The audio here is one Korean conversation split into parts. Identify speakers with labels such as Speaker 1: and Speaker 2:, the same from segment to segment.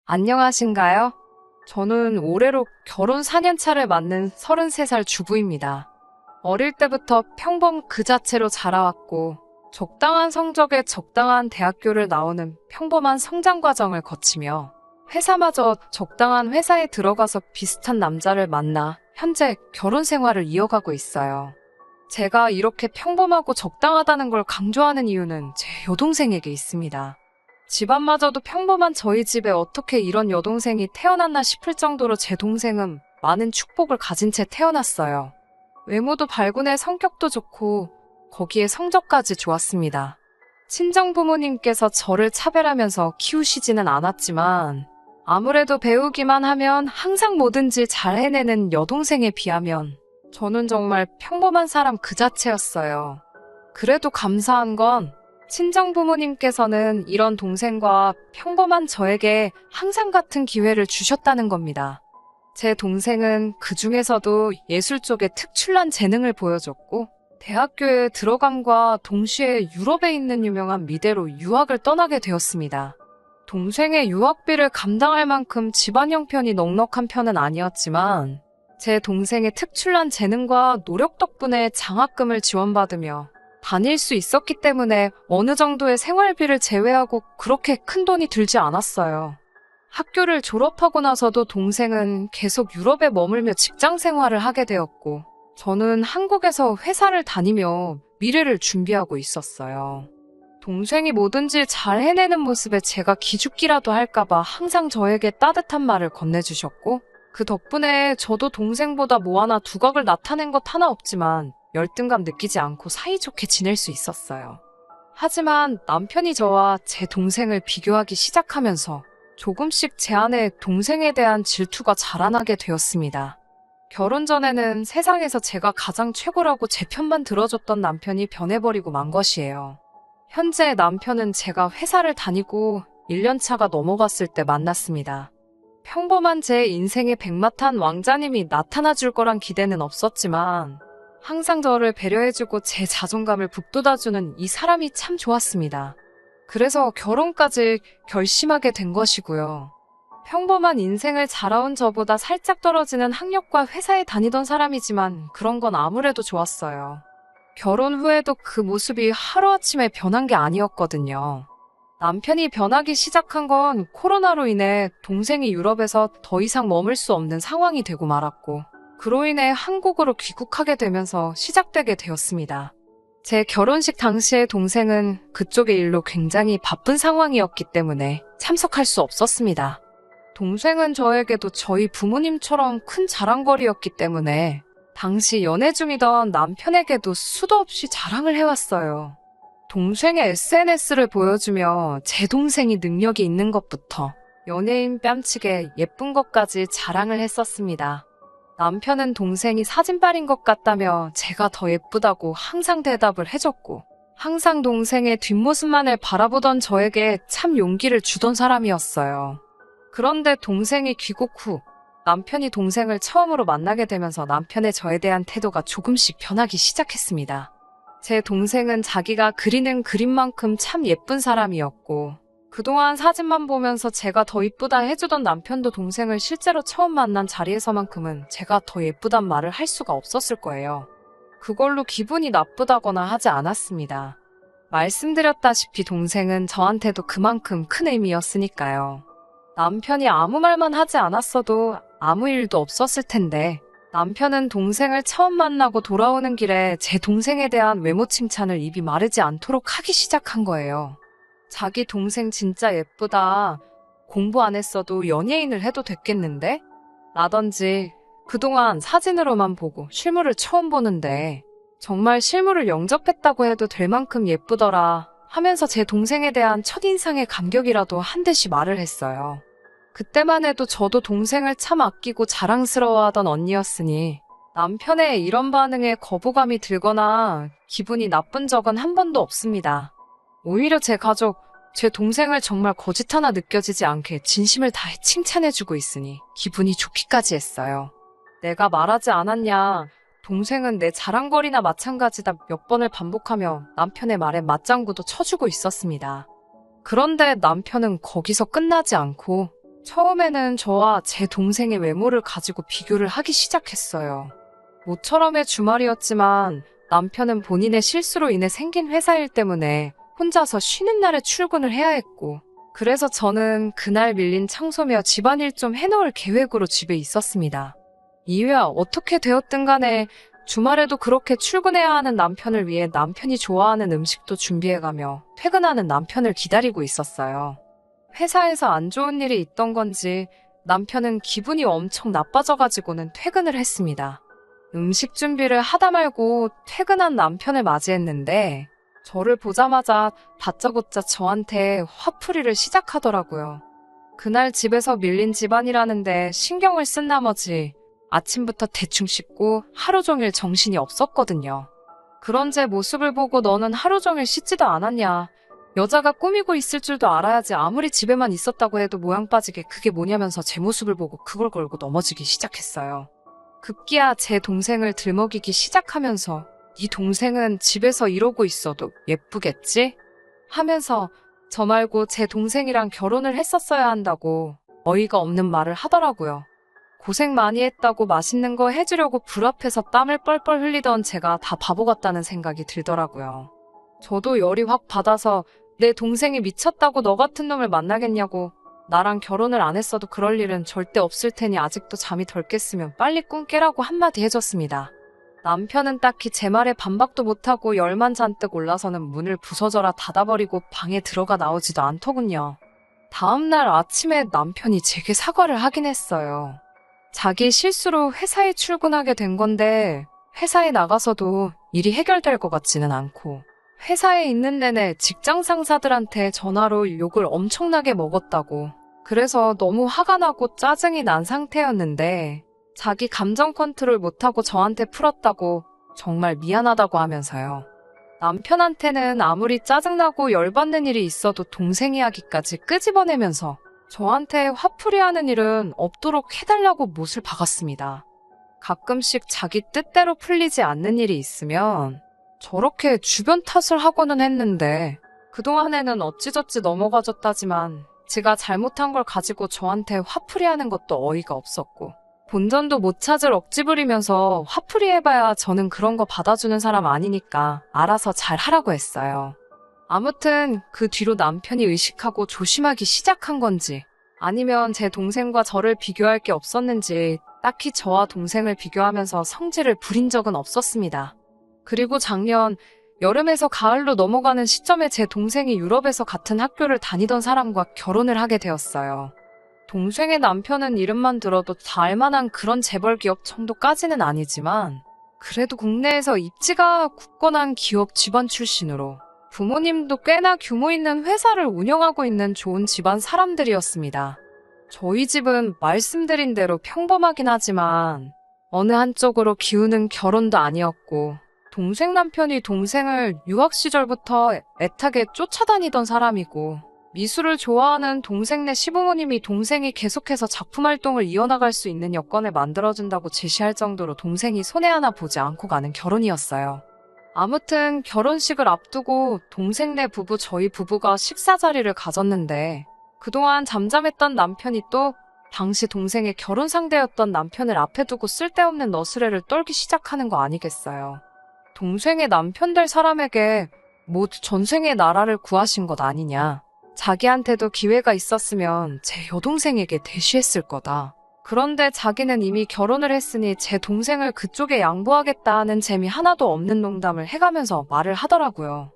Speaker 1: 안녕하신가요? 저는 올해로 결혼 4년 차를 맞는 33살 주부입니다. 어릴 때부터 평범 그 자체로 자라왔고, 적당한 성적에 적당한 대학교를 나오는 평범한 성장 과정을 거치며, 회사마저 적당한 회사에 들어가서 비슷한 남자를 만나 현재 결혼 생활을 이어가고 있어요. 제가 이렇게 평범하고 적당하다는 걸 강조하는 이유는 제 여동생에게 있습니다. 집안마저도 평범한 저희 집에 어떻게 이런 여동생이 태어났나 싶을 정도로 제 동생은 많은 축복을 가진 채 태어났어요. 외모도 발군해 성격도 좋고 거기에 성적까지 좋았습니다. 친정 부모님께서 저를 차별하면서 키우시지는 않았지만 아무래도 배우기만 하면 항상 뭐든지 잘 해내는 여동생에 비하면 저는 정말 평범한 사람 그 자체였어요. 그래도 감사한 건 친정 부모님께서는 이런 동생과 평범한 저에게 항상 같은 기회를 주셨다는 겁니다. 제 동생은 그 중에서도 예술 쪽에 특출난 재능을 보여줬고 대학교에 들어감과 동시에 유럽에 있는 유명한 미대로 유학을 떠나게 되었습니다. 동생의 유학비를 감당할 만큼 집안 형편이 넉넉한 편은 아니었지만 제 동생의 특출난 재능과 노력 덕분에 장학금을 지원받으며 다닐 수 있었기 때문에 어느 정도의 생활비를 제외하고 그렇게 큰 돈이 들지 않았어요. 학교를 졸업하고 나서도 동생은 계속 유럽에 머물며 직장 생활을 하게 되었고 저는 한국에서 회사를 다니며 미래를 준비하고 있었어요. 동생이 뭐든지 잘 해내는 모습에 제가 기죽기라도 할까봐 항상 저에게 따뜻한 말을 건네주셨고 그 덕분에 저도 동생보다 뭐 하나 두각을 나타낸 것 하나 없지만 열등감 느끼지 않고 사이좋게 지낼 수 있었어요. 하지만 남편이 저와 제 동생을 비교하기 시작하면서 조금씩 제 안에 동생에 대한 질투가 자라나게 되었습니다. 결혼 전에는 세상에서 제가 가장 최고라고 제 편만 들어줬던 남편이 변해버리고 만 것이에요. 현재 남편은 제가 회사를 다니고 1년 차가 넘어갔을 때 만났습니다. 평범한 제 인생의 백마탄 왕자님이 나타나 줄 거란 기대는 없었지만 항상 저를 배려해주고 제 자존감을 북돋아주는 이 사람이 참 좋았습니다. 그래서 결혼까지 결심하게 된 것이고요. 평범한 인생을 살아온 저보다 살짝 떨어지는 학력과 회사에 다니던 사람이지만 그런 건 아무래도 좋았어요. 결혼 후에도 그 모습이 하루아침에 변한 게 아니었거든요. 남편이 변하기 시작한 건 코로나로 인해 동생이 유럽에서 더 이상 머물 수 없는 상황이 되고 말았고 그로 인해 한국으로 귀국하게 되면서 시작되게 되었습니다. 제 결혼식 당시에 동생은 그쪽의 일로 굉장히 바쁜 상황이었기 때문에 참석할 수 없었습니다. 동생은 저에게도 저희 부모님처럼 큰 자랑거리였기 때문에 당시 연애 중이던 남편에게도 수도 없이 자랑을 해왔어요. 동생의 SNS를 보여주며 제 동생이 능력이 있는 것부터 연예인 뺨치게 예쁜 것까지 자랑을 했었습니다. 남편은 동생이 사진빨인 것 같다며 제가 더 예쁘다고 항상 대답을 해줬고 항상 동생의 뒷모습만을 바라보던 저에게 참 용기를 주던 사람이었어요. 그런데 동생이 귀국 후 남편이 동생을 처음으로 만나게 되면서 남편의 저에 대한 태도가 조금씩 변하기 시작했습니다. 제 동생은 자기가 그리는 그림만큼 참 예쁜 사람이었고 그동안 사진만 보면서 제가 더 이쁘다 해주던 남편도 동생을 실제로 처음 만난 자리에서만큼은 제가 더 예쁘단 말을 할 수가 없었을 거예요. 그걸로 기분이 나쁘다거나 하지 않았습니다. 말씀드렸다시피 동생은 저한테도 그만큼 큰 의미였으니까요. 남편이 아무 말만 하지 않았어도 아무 일도 없었을 텐데 남편은 동생을 처음 만나고 돌아오는 길에 제 동생에 대한 외모 칭찬을 입이 마르지 않도록 하기 시작한 거예요. 자기 동생 진짜 예쁘다. 공부 안 했어도 연예인을 해도 됐겠는데? 라던지 그동안 사진으로만 보고 실물을 처음 보는데 정말 실물을 영접했다고 해도 될 만큼 예쁘더라 하면서 제 동생에 대한 첫인상의 감격이라도 한 듯이 말을 했어요. 그때만 해도 저도 동생을 참 아끼고 자랑스러워하던 언니였으니 남편의 이런 반응에 거부감이 들거나 기분이 나쁜 적은 한 번도 없습니다. 오히려 제 가족, 제 동생을 정말 거짓 하나 느껴지지 않게 진심을 다해 칭찬해주고 있으니 기분이 좋기까지 했어요. 내가 말하지 않았냐, 동생은 내 자랑거리나 마찬가지다 몇 번을 반복하며 남편의 말에 맞장구도 쳐주고 있었습니다. 그런데 남편은 거기서 끝나지 않고 처음에는 저와 제 동생의 외모를 가지고 비교를 하기 시작했어요. 모처럼의 주말이었지만 남편은 본인의 실수로 인해 생긴 회사 일 때문에 혼자서 쉬는 날에 출근을 해야 했고, 그래서 저는 그날 밀린 청소며 집안일 좀 해놓을 계획으로 집에 있었습니다. 이유야 어떻게 되었든 간에 주말에도 그렇게 출근해야 하는 남편을 위해 남편이 좋아하는 음식도 준비해가며 퇴근하는 남편을 기다리고 있었어요. 회사에서 안 좋은 일이 있던 건지 남편은 기분이 엄청 나빠져가지고는 퇴근을 했습니다. 음식 준비를 하다 말고 퇴근한 남편을 맞이했는데 저를 보자마자 다짜고짜 저한테 화풀이를 시작하더라고요. 그날 집에서 밀린 집안이라는데 신경을 쓴 나머지 아침부터 대충 씻고 하루 종일 정신이 없었거든요. 그런 제 모습을 보고 너는 하루 종일 씻지도 않았냐. 여자가 꾸미고 있을 줄도 알아야지. 아무리 집에만 있었다고 해도 모양 빠지게 그게 뭐냐면서 제 모습을 보고 그걸 걸고 넘어지기 시작했어요. 급기야 제 동생을 들먹이기 시작하면서 네 동생은 집에서 이러고 있어도 예쁘겠지? 하면서 저 말고 제 동생이랑 결혼을 했었어야 한다고 어이가 없는 말을 하더라고요. 고생 많이 했다고 맛있는 거 해주려고 불 앞에서 땀을 뻘뻘 흘리던 제가 다 바보 같다는 생각이 들더라고요. 저도 열이 확 받아서 내 동생이 미쳤다고 너 같은 놈을 만나겠냐고, 나랑 결혼을 안 했어도 그럴 일은 절대 없을 테니 아직도 잠이 덜 깼으면 빨리 꿈 깨라고 한마디 해줬습니다. 남편은 딱히 제 말에 반박도 못하고 열만 잔뜩 올라서는 문을 부서져라 닫아버리고 방에 들어가 나오지도 않더군요. 다음날 아침에 남편이 제게 사과를 하긴 했어요. 자기 실수로 회사에 출근하게 된 건데 회사에 나가서도 일이 해결될 것 같지는 않고 회사에 있는 내내 직장 상사들한테 전화로 욕을 엄청나게 먹었다고, 그래서 너무 화가 나고 짜증이 난 상태였는데 자기 감정 컨트롤 못하고 저한테 풀었다고 정말 미안하다고 하면서요. 남편한테는 아무리 짜증나고 열받는 일이 있어도 동생 이야기까지 끄집어내면서 저한테 화풀이하는 일은 없도록 해달라고 못을 박았습니다. 가끔씩 자기 뜻대로 풀리지 않는 일이 있으면 저렇게 주변 탓을 하고는 했는데 그동안에는 어찌저찌 넘어가졌다지만 제가 잘못한 걸 가지고 저한테 화풀이하는 것도 어이가 없었고 본전도 못 찾을 억지 부리면서 화풀이 해봐야 저는 그런 거 받아주는 사람 아니니까 알아서 잘 하라고 했어요. 아무튼 그 뒤로 남편이 의식하고 조심하기 시작한 건지 아니면 제 동생과 저를 비교할 게 없었는지 딱히 저와 동생을 비교하면서 성질을 부린 적은 없었습니다. 그리고 작년 여름에서 가을로 넘어가는 시점에 제 동생이 유럽에서 같은 학교를 다니던 사람과 결혼을 하게 되었어요. 동생의 남편은 이름만 들어도 다 알만한 그런 재벌 기업 정도까지는 아니지만 그래도 국내에서 입지가 굳건한 기업 집안 출신으로 부모님도 꽤나 규모 있는 회사를 운영하고 있는 좋은 집안 사람들이었습니다. 저희 집은 말씀드린 대로 평범하긴 하지만 어느 한쪽으로 기우는 결혼도 아니었고 동생 남편이 동생을 유학 시절부터 애타게 쫓아다니던 사람이고 미술을 좋아하는 동생네 시부모님이 동생이 계속해서 작품 활동을 이어나갈 수 있는 여건을 만들어준다고 제시할 정도로 동생이 손해 하나 보지 않고 가는 결혼이었어요. 아무튼 결혼식을 앞두고 동생네 부부 저희 부부가 식사 자리를 가졌는데 그동안 잠잠했던 남편이 또 당시 동생의 결혼 상대였던 남편을 앞에 두고 쓸데없는 너스레를 떨기 시작하는 거 아니겠어요. 동생의 남편 될 사람에게 모두 전생의 나라를 구하신 것 아니냐. 자기한테도 기회가 있었으면 제 여동생에게 대시했을 거다. 그런데 자기는 이미 결혼을 했으니 제 동생을 그쪽에 양보하겠다 하는 재미 하나도 없는 농담을 해가면서 말을 하더라고요.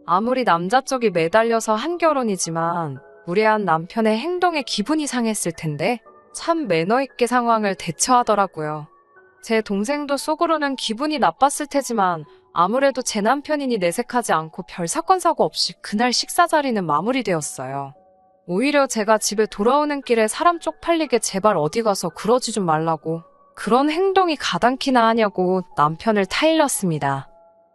Speaker 1: 아무리 남자 쪽이 매달려서 한 결혼이지만 무례한 남편의 행동에 기분이 상했을 텐데 참 매너 있게 상황을 대처하더라고요. 제 동생도 속으로는 기분이 나빴을 테지만 아무래도 제 남편이니 내색하지 않고 별 사건 사고 없이 그날 식사 자리는 마무리되었어요. 오히려 제가 집에 돌아오는 길에 사람 쪽팔리게 제발 어디 가서 그러지 좀 말라고, 그런 행동이 가당키나 하냐고 남편을 타일렀습니다.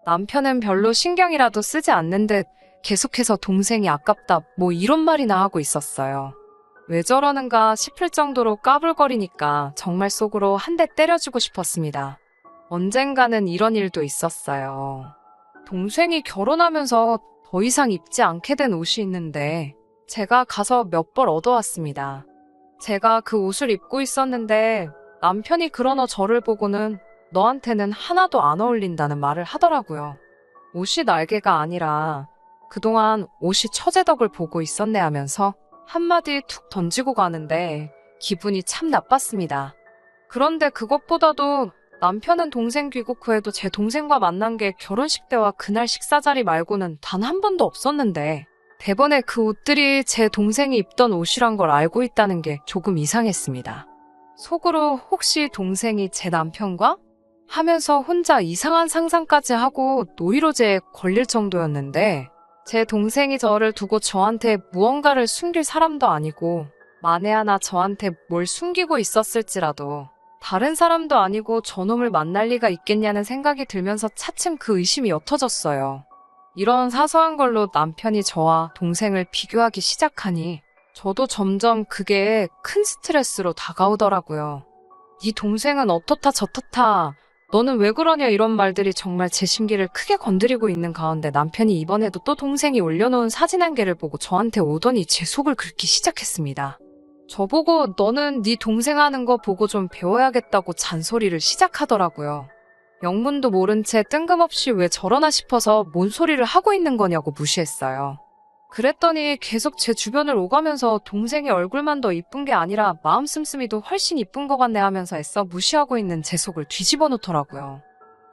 Speaker 1: 남편은 별로 신경이라도 쓰지 않는 듯 계속해서 동생이 아깝다 뭐 이런 말이나 하고 있었어요. 왜 저러는가 싶을 정도로 까불거리니까 정말 속으로 한 대 때려주고 싶었습니다. 언젠가는 이런 일도 있었어요. 동생이 결혼하면서 더 이상 입지 않게 된 옷이 있는데 제가 가서 몇 벌 얻어왔습니다. 제가 그 옷을 입고 있었는데 남편이 그러너 저를 보고는 너한테는 하나도 안 어울린다는 말을 하더라고요. 옷이 날개가 아니라 그동안 옷이 처제덕을 보고 있었네 하면서 한마디 툭 던지고 가는데 기분이 참 나빴습니다. 그런데 그것보다도 남편은 동생 귀국 후에도 제 동생과 만난 게 결혼식 때와 그날 식사 자리 말고는 단 한 번도 없었는데 대번에 그 옷들이 제 동생이 입던 옷이란 걸 알고 있다는 게 조금 이상했습니다. 속으로 혹시 동생이 제 남편과? 하면서 혼자 이상한 상상까지 하고 노이로제에 걸릴 정도였는데 제 동생이 저를 두고 저한테 무언가를 숨길 사람도 아니고 만에 하나 저한테 뭘 숨기고 있었을지라도 다른 사람도 아니고 저놈을 만날 리가 있겠냐는 생각이 들면서 차츰 그 의심이 옅어졌어요. 이런 사소한 걸로 남편이 저와 동생을 비교하기 시작하니 저도 점점 그게 큰 스트레스로 다가오더라고요. 네 동생은 어떻다 저떻다 너는 왜 그러냐 이런 말들이 정말 제 심기를 크게 건드리고 있는 가운데 남편이 이번에도 또 동생이 올려놓은 사진 한 개를 보고 저한테 오더니 제 속을 긁기 시작했습니다. 저보고 너는 네 동생 하는 거 보고 좀 배워야겠다고 잔소리를 시작하더라고요. 영문도 모른 채 뜬금없이 왜 저러나 싶어서 뭔 소리를 하고 있는 거냐고 무시했어요. 그랬더니 계속 제 주변을 오가면서 동생의 얼굴만 더 이쁜 게 아니라 마음 씀씀이도 훨씬 이쁜 것 같네 하면서 애써 무시하고 있는 제 속을 뒤집어 놓더라고요.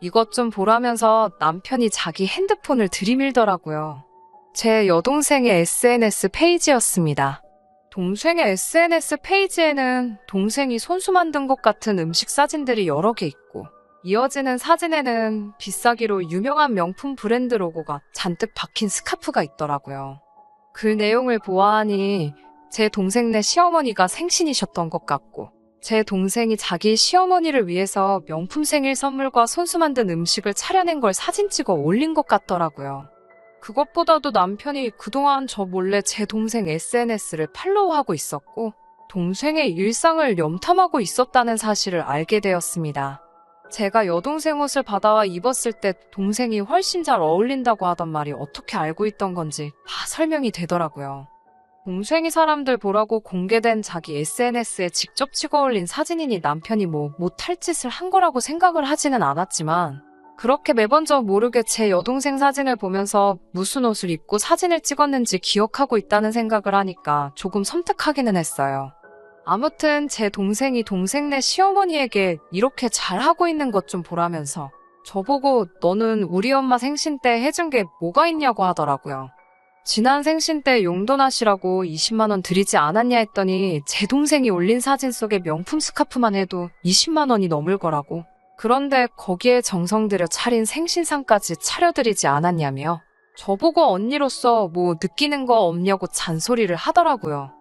Speaker 1: 이것 좀 보라면서 남편이 자기 핸드폰을 들이밀더라고요. 제 여동생의 SNS 페이지였습니다. 동생의 SNS 페이지에는 동생이 손수 만든 것 같은 음식 사진들이 여러 개 있고 이어지는 사진에는 비싸기로 유명한 명품 브랜드 로고가 잔뜩 박힌 스카프가 있더라고요. 그 내용을 보아하니 제 동생네 시어머니가 생신이셨던 것 같고 제 동생이 자기 시어머니를 위해서 명품 생일 선물과 손수 만든 음식을 차려낸 걸 사진 찍어 올린 것 같더라고요. 그것보다도 남편이 그동안 저 몰래 제 동생 SNS를 팔로우하고 있었고 동생의 일상을 염탐하고 있었다는 사실을 알게 되었습니다. 제가 여동생 옷을 받아와 입었을 때 동생이 훨씬 잘 어울린다고 하던 말이 어떻게 알고 있던 건지 다 설명이 되더라고요. 동생이 사람들 보라고 공개된 자기 SNS에 직접 찍어 올린 사진이니 남편이 못할 짓을 한 거라고 생각을 하지는 않았지만 그렇게 매번 저 모르게 제 여동생 사진을 보면서 무슨 옷을 입고 사진을 찍었는지 기억하고 있다는 생각을 하니까 조금 섬뜩하기는 했어요. 아무튼 제 동생이 동생네 시어머니에게 이렇게 잘하고 있는 것 좀 보라면서 저보고 너는 우리 엄마 생신 때 해준 게 뭐가 있냐고 하더라고요. 지난 생신 때 용돈 하시라고 20만 원 드리지 않았냐 했더니 제 동생이 올린 사진 속에 명품 스카프만 해도 20만 원이 넘을 거라고. 그런데 거기에 정성 들여 차린 생신상까지 차려드리지 않았냐며 저보고 언니로서 뭐 느끼는 거 없냐고 잔소리를 하더라고요.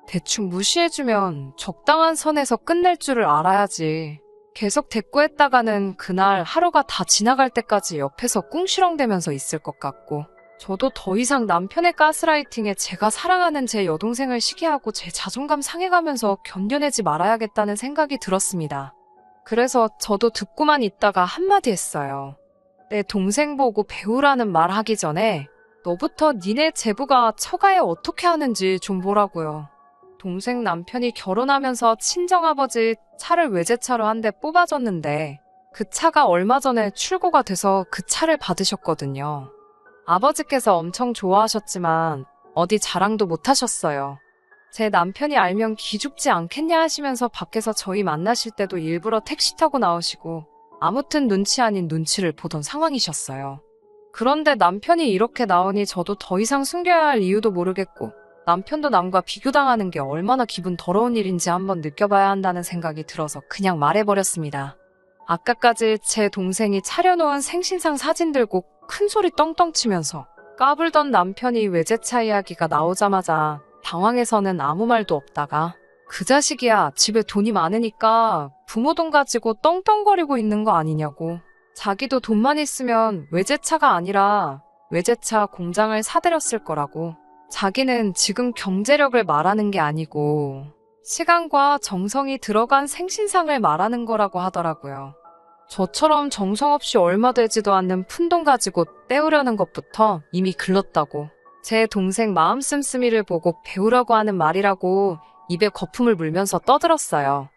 Speaker 1: 대충 무시해주면 적당한 선에서 끝낼 줄을 알아야지. 계속 대꾸했다가는 그날 하루가 다 지나갈 때까지 옆에서 꿍시렁대면서 있을 것 같고 저도 더 이상 남편의 가스라이팅에 제가 사랑하는 제 여동생을 시기하고 제 자존감 상해가면서 견뎌내지 말아야겠다는 생각이 들었습니다. 그래서 저도 듣고만 있다가 한마디 했어요. 내 동생 보고 배우라는 말 하기 전에 너부터 니네 제부가 처가에 어떻게 하는지 좀 보라고요. 동생 남편이 결혼하면서 친정아버지 차를 외제차로 한 대 뽑아줬는데 그 차가 얼마 전에 출고가 돼서 그 차를 받으셨거든요. 아버지께서 엄청 좋아하셨지만 어디 자랑도 못 하셨어요. 제 남편이 알면 기죽지 않겠냐 하시면서 밖에서 저희 만나실 때도 일부러 택시 타고 나오시고 아무튼 눈치 아닌 눈치를 보던 상황이셨어요. 그런데 남편이 이렇게 나오니 저도 더 이상 숨겨야 할 이유도 모르겠고 남편도 남과 비교당하는 게 얼마나 기분 더러운 일인지 한번 느껴봐야 한다는 생각이 들어서 그냥 말해버렸습니다. 아까까지 제 동생이 차려놓은 생신상 사진 들고 큰 소리 떵떵 치면서 까불던 남편이 외제차 이야기가 나오자마자 당황해서는 아무 말도 없다가 그 자식이야 집에 돈이 많으니까 부모 돈 가지고 떵떵거리고 있는 거 아니냐고. 자기도 돈만 있으면 외제차가 아니라 외제차 공장을 사들였을 거라고. 자기는 지금 경제력을 말하는 게 아니고 시간과 정성이 들어간 생신상을 말하는 거라고 하더라고요. 저처럼 정성 없이 얼마 되지도 않는 푼돈 가지고 때우려는 것부터 이미 글렀다고. 제 동생 마음 씀씀이를 보고 배우라고 하는 말이라고 입에 거품을 물면서 떠들었어요.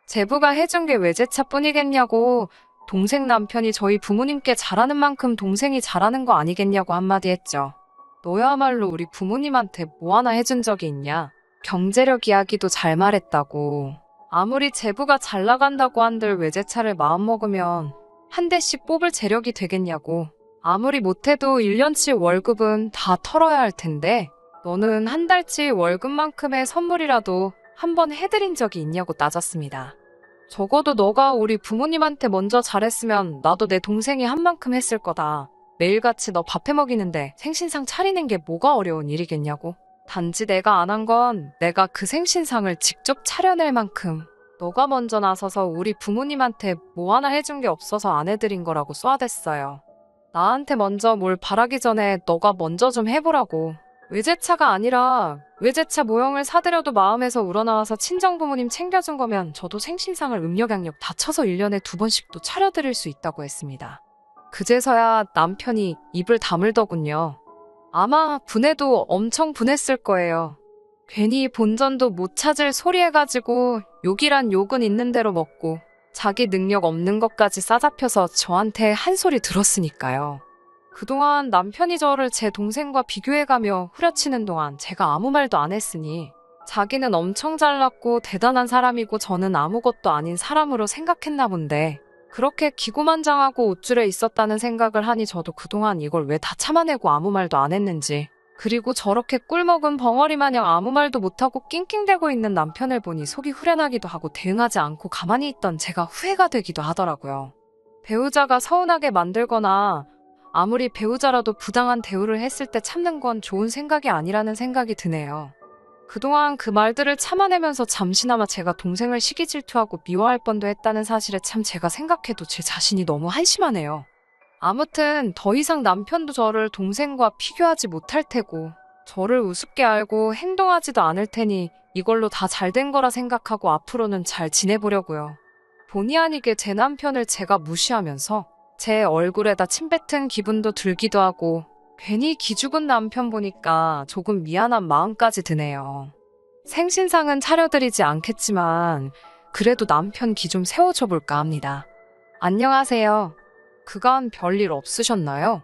Speaker 1: 제부가 해준 게 외제차뿐이겠냐고, 동생 남편이 저희 부모님께 잘하는 만큼 동생이 잘하는 거 아니겠냐고 한마디 했죠. 너야말로 우리 부모님한테 뭐 하나 해준 적이 있냐? 경제력 이야기도 잘 말했다고. 아무리 제부가 잘 나간다고 한들 외제차를 마음먹으면 한 대씩 뽑을 재력이 되겠냐고. 아무리 못해도 1년치 월급은 다 털어야 할 텐데 너는 한 달치 월급만큼의 선물이라도 한 번 해드린 적이 있냐고 따졌습니다. 적어도 너가 우리 부모님한테 먼저 잘했으면 나도 내 동생이 한 만큼 했을 거다. 매일같이 너 밥 해먹이는데 생신상 차리는 게 뭐가 어려운 일이겠냐고. 단지 내가 안 한 건 내가 그 생신상을 직접 차려낼 만큼 너가 먼저 나서서 우리 부모님한테 뭐 하나 해준 게 없어서 안 해드린 거라고 쏘아댔어요. 나한테 먼저 뭘 바라기 전에 너가 먼저 좀 해보라고. 외제차가 아니라 외제차 모형을 사드려도 마음에서 우러나와서 친정부모님 챙겨준 거면 저도 생신상을 음력양력 다 쳐서 1년에 2번씩도 차려드릴 수 있다고 했습니다. 그제서야 남편이 입을 다물더군요. 아마 분해도 엄청 분했을 거예요. 괜히 본전도 못 찾을 소리 해가지고 욕이란 욕은 있는 대로 먹고 자기 능력 없는 것까지 싸잡혀서 저한테 한 소리 들었으니까요. 그동안 남편이 저를 제 동생과 비교해가며 후려치는 동안 제가 아무 말도 안 했으니 자기는 엄청 잘났고 대단한 사람이고 저는 아무것도 아닌 사람으로 생각했나 본데 그렇게 기고만장하고 우쭐해 있었다는 생각을 하니 저도 그동안 이걸 왜 다 참아내고 아무 말도 안 했는지 그리고 저렇게 꿀먹은 벙어리 마냥 아무 말도 못하고 낑낑대고 있는 남편을 보니 속이 후련하기도 하고 대응하지 않고 가만히 있던 제가 후회가 되기도 하더라고요. 배우자가 서운하게 만들거나 아무리 배우자라도 부당한 대우를 했을 때 참는 건 좋은 생각이 아니라는 생각이 드네요. 그동안 그 말들을 참아내면서 잠시나마 제가 동생을 시기 질투하고 미워할 뻔도 했다는 사실에 참 제가 생각해도 제 자신이 너무 한심하네요. 아무튼 더 이상 남편도 저를 동생과 비교하지 못할 테고 저를 우습게 알고 행동하지도 않을 테니 이걸로 다 잘된 거라 생각하고 앞으로는 잘 지내보려고요. 본의 아니게 제 남편을 제가 무시하면서 제 얼굴에다 침 뱉은 기분도 들기도 하고 괜히 기죽은 남편 보니까 조금 미안한 마음까지 드네요. 생신상은 차려드리지 않겠지만 그래도 남편 기 좀 세워줘 볼까 합니다. 안녕하세요. 그간 별일 없으셨나요?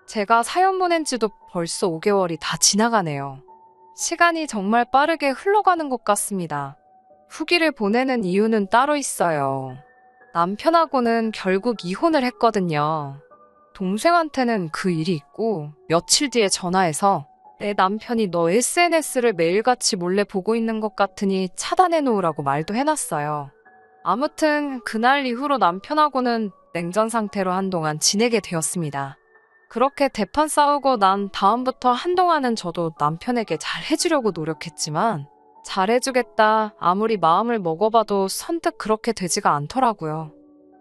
Speaker 1: 제가 사연 보낸 지도 벌써 5개월이 다 지나가네요. 시간이 정말 빠르게 흘러가는 것 같습니다. 후기를 보내는 이유는 따로 있어요. 남편하고는 결국 이혼을 했거든요. 동생한테는 그 일이 있고 며칠 뒤에 전화해서 내 남편이 너 SNS를 매일같이 몰래 보고 있는 것 같으니 차단해 놓으라고 말도 해놨어요. 아무튼 그날 이후로 남편하고는 냉전 상태로 한동안 지내게 되었습니다. 그렇게 대판 싸우고 난 다음부터 한동안은 저도 남편에게 잘 해주려고 노력했지만 잘해주겠다 아무리 마음을 먹어봐도 선뜻 그렇게 되지가 않더라고요.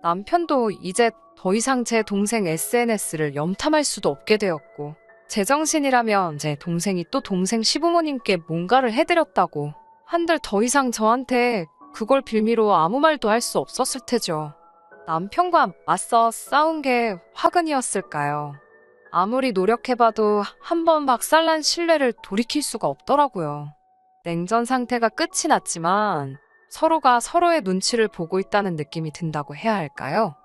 Speaker 1: 남편도 이제 더 이상 제 동생 SNS를 염탐할 수도 없게 되었고 제정신이라면 제 동생이 또 동생 시부모님께 뭔가를 해드렸다고 한들 더 이상 저한테 그걸 빌미로 아무 말도 할 수 없었을 테죠. 남편과 맞서 싸운 게 화근이었을까요? 아무리 노력해봐도 한 번 박살난 신뢰를 돌이킬 수가 없더라고요. 냉전 상태가 끝이 났지만 서로가 서로의 눈치를 보고 있다는 느낌이 든다고 해야 할까요?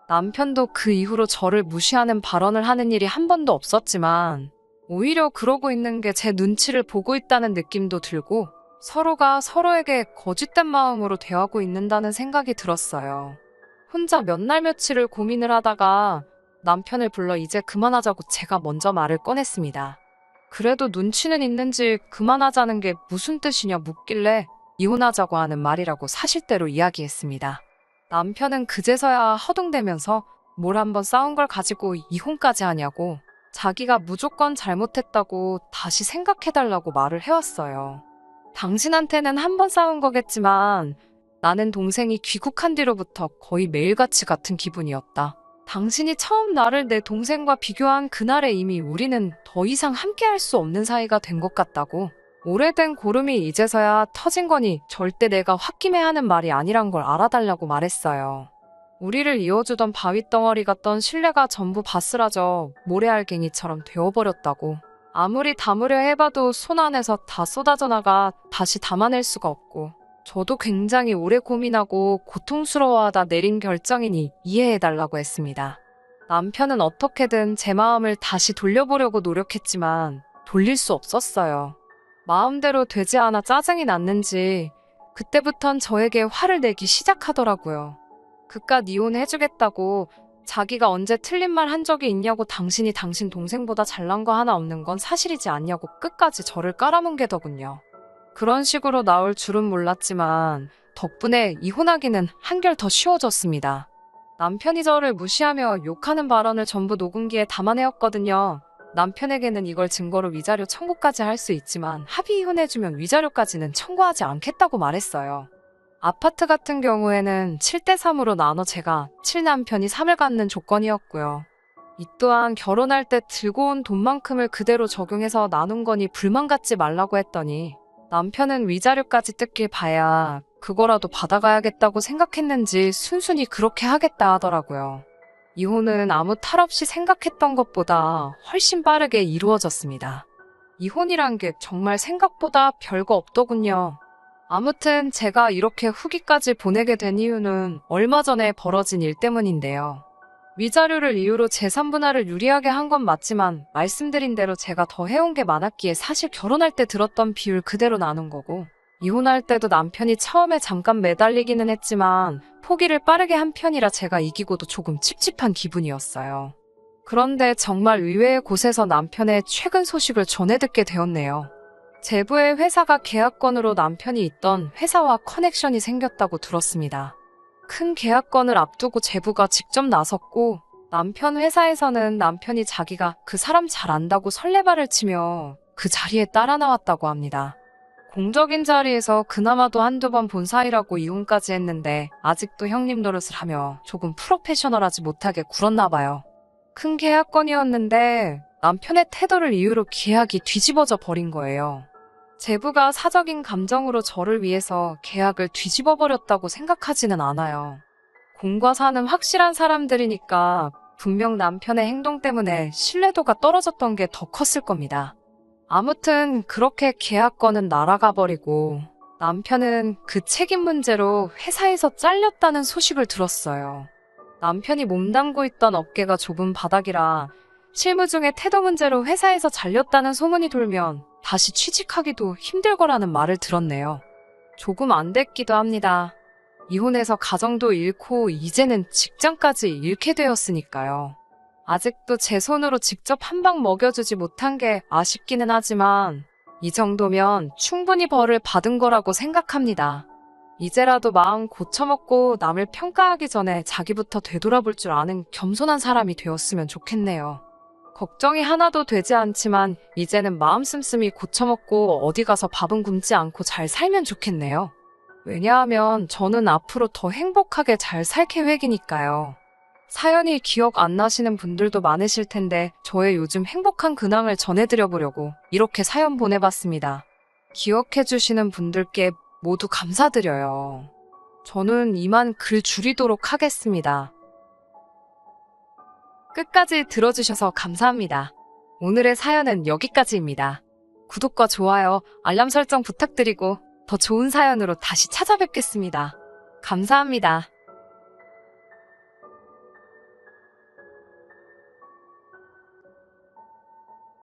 Speaker 1: 남편도 그 이후로 저를 무시하는 발언을 하는 일이 한 번도 없었지만 오히려 그러고 있는 게 제 눈치를 보고 있다는 느낌도 들고 서로가 서로에게 거짓된 마음으로 대하고 있는다는 생각이 들었어요. 혼자 몇 날 며칠을 고민을 하다가 남편을 불러 이제 그만하자고 제가 먼저 말을 꺼냈습니다. 그래도 눈치는 있는지 그만하자는 게 무슨 뜻이냐 묻길래 이혼하자고 하는 말이라고 사실대로 이야기했습니다. 남편은 그제서야 허둥대면서 뭘 한번 싸운 걸 가지고 이혼까지 하냐고 자기가 무조건 잘못했다고 다시 생각해달라고 말을 해왔어요. 당신한테는 한 번 싸운 거겠지만 나는 동생이 귀국한 뒤로부터 거의 매일같이 같은 기분이었다. 당신이 처음 나를 내 동생과 비교한 그날에 이미 우리는 더 이상 함께할 수 없는 사이가 된 것 같다고. 오래된 고름이 이제서야 터진 거니 절대 내가 홧김에하는 말이 아니란 걸 알아달라고 말했어요. 우리를 이어주던 바윗덩어리 같던 신뢰가 전부 바스라져 모래알갱이처럼 되어버렸다고. 아무리 담으려 해봐도 손 안에서 다 쏟아져 나가 다시 담아낼 수가 없고, 저도 굉장히 오래 고민하고 고통스러워하다 내린 결정이니 이해해달라고 했습니다. 남편은 어떻게든 제 마음을 다시 돌려보려고 노력했지만 돌릴 수 없었어요. 마음대로 되지 않아 짜증이 났는지 그때부턴 저에게 화를 내기 시작하더라고요. 그깟 이혼해주겠다고 자기가 언제 틀린 말 한 적이 있냐고 당신이 당신 동생보다 잘난 거 하나 없는 건 사실이지 않냐고 끝까지 저를 깔아뭉개더군요. 그런 식으로 나올 줄은 몰랐지만 덕분에 이혼하기는 한결 더 쉬워졌습니다. 남편이 저를 무시하며 욕하는 발언을 전부 녹음기에 담아내었거든요. 남편에게는 이걸 증거로 위자료 청구까지 할 수 있지만 합의 이혼해주면 위자료까지는 청구하지 않겠다고 말했어요. 아파트 같은 경우에는 7대3으로 나눠 제가 7남편이 3을 갖는 조건이었고요. 이 또한 결혼할 때 들고 온 돈만큼을 그대로 적용해서 나눈 거니 불만 갖지 말라고 했더니 남편은 위자료까지 뜯길 봐야 그거라도 받아가야겠다고 생각했는지 순순히 그렇게 하겠다 하더라고요. 이혼은 아무 탈 없이 생각했던 것보다 훨씬 빠르게 이루어졌습니다. 이혼이란 게 정말 생각보다 별거 없더군요. 아무튼 제가 이렇게 후기까지 보내게 된 이유는 얼마 전에 벌어진 일 때문인데요. 위자료를 이유로 재산 분할을 유리하게 한 건 맞지만 말씀드린 대로 제가 더 해온 게 많았기에 사실 결혼할 때 들었던 비율 그대로 나눈 거고, 이혼할 때도 남편이 처음에 잠깐 매달리기는 했지만 포기를 빠르게 한 편이라 제가 이기고도 조금 찝찝한 기분이었어요. 그런데 정말 의외의 곳에서 남편의 최근 소식을 전해 듣게 되었네요. 제부의 회사가 계약건으로 남편이 있던 회사와 커넥션이 생겼다고 들었습니다. 큰 계약건을 앞두고 제부가 직접 나섰고, 남편 회사에서는 남편이 자기가 그 사람 잘 안다고 설레발을 치며 그 자리에 따라 나왔다고 합니다. 공적인 자리에서 그나마도 한두 번 본 사이라고 이혼까지 했는데 아직도 형님 노릇을 하며 조금 프로페셔널하지 못하게 굴었나 봐요. 큰 계약건이었는데 남편의 태도를 이유로 계약이 뒤집어져 버린 거예요. 제부가 사적인 감정으로 저를 위해서 계약을 뒤집어 버렸다고 생각하지는 않아요. 공과 사는 확실한 사람들이니까 분명 남편의 행동 때문에 신뢰도가 떨어졌던 게 더 컸을 겁니다. 아무튼 그렇게 계약건은 날아가 버리고 남편은 그 책임 문제로 회사에서 잘렸다는 소식을 들었어요. 남편이 몸담고 있던 업계가 좁은 바닥이라 실무 중에 태도 문제로 회사에서 잘렸다는 소문이 돌면 다시 취직하기도 힘들 거라는 말을 들었네요. 조금 안 됐기도 합니다. 이혼해서 가정도 잃고 이제는 직장까지 잃게 되었으니까요. 아직도 제 손으로 직접 한 방 먹여주지 못한 게 아쉽기는 하지만 이 정도면 충분히 벌을 받은 거라고 생각합니다. 이제라도 마음 고쳐먹고 남을 평가하기 전에 자기부터 되돌아볼 줄 아는 겸손한 사람이 되었으면 좋겠네요. 걱정이 하나도 되지 않지만 이제는 마음 씀씀이 고쳐먹고 어디 가서 밥은 굶지 않고 잘 살면 좋겠네요. 왜냐하면 저는 앞으로 더 행복하게 잘 살 계획이니까요. 사연이 기억 안 나시는 분들도 많으실 텐데 저의 요즘 행복한 근황을 전해드려보려고 이렇게 사연 보내봤습니다. 기억해주시는 분들께 모두 감사드려요. 저는 이만 글 줄이도록 하겠습니다. 끝까지 들어주셔서 감사합니다. 오늘의 사연은 여기까지입니다. 구독과 좋아요, 알람 설정 부탁드리고 더 좋은 사연으로 다시 찾아뵙겠습니다. 감사합니다.